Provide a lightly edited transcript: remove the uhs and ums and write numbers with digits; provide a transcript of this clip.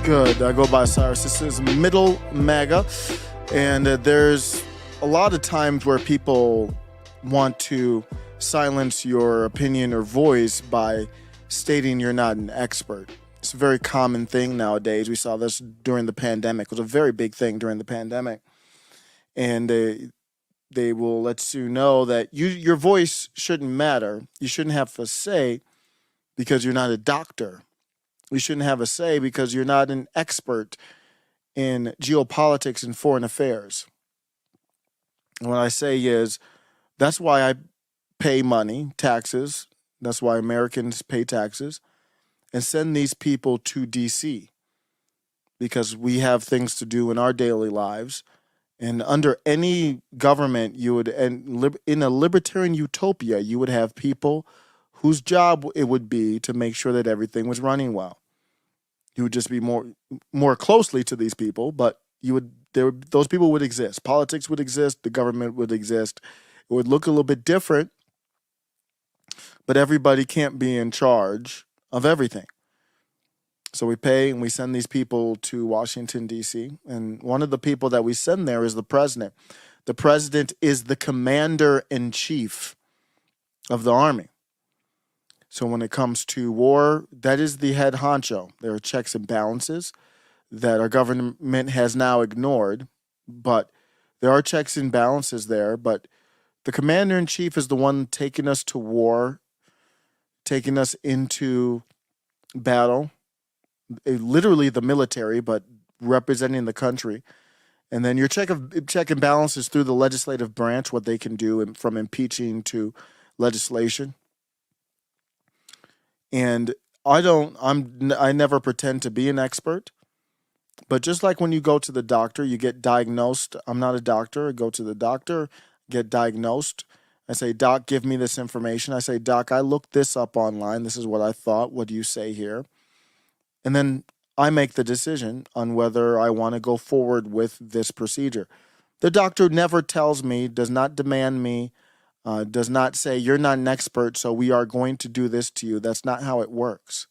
Good. I go by Cyrus. This is Middle Maga. And there's a lot of times where people want to silence your opinion or voice by stating you're not an expert. It's a very common thing nowadays. We saw this during the pandemic. It was a very big thing during the pandemic. And they will let you know that your voice shouldn't matter. You shouldn't have a say because you're not a doctor. You shouldn't have a say because you're not an expert in geopolitics and foreign affairs. And what I say is that's why I pay money, taxes. That's why Americans pay taxes and send these people to DC because we have things to do in our daily lives. And under any government, you would, and in a libertarian utopia, you would have people whose job it would be to make sure that everything was running well. You would just be more closely to these people, but those people would exist. Politics would exist. The government would exist. It would look a little bit different, but everybody can't be in charge of everything. So we pay and we send these people to Washington, D.C. And one of the people that we send there is the president. The president is the commander-in-chief of the army. So when it comes to war, that is the head honcho. There are checks and balances that our government has now ignored, but there are checks and balances there. But the commander-in-chief is the one taking us to war, taking us into battle, literally the military, but representing the country. And then your check and balances through the legislative branch, what they can do from impeaching to legislation. And I never pretend to be an expert, but just like when you go to the doctor, you get diagnosed. I'm not a doctor. I go to the doctor, get diagnosed. I say, Doc, give me this information. I say, Doc, I looked this up online. This is what I thought. What do you say here? And then I make the decision on whether I want to go forward with this procedure. The doctor never tells me, does not demand me, does not say, you're not an expert, so we are going to do this to you. That's not how it works.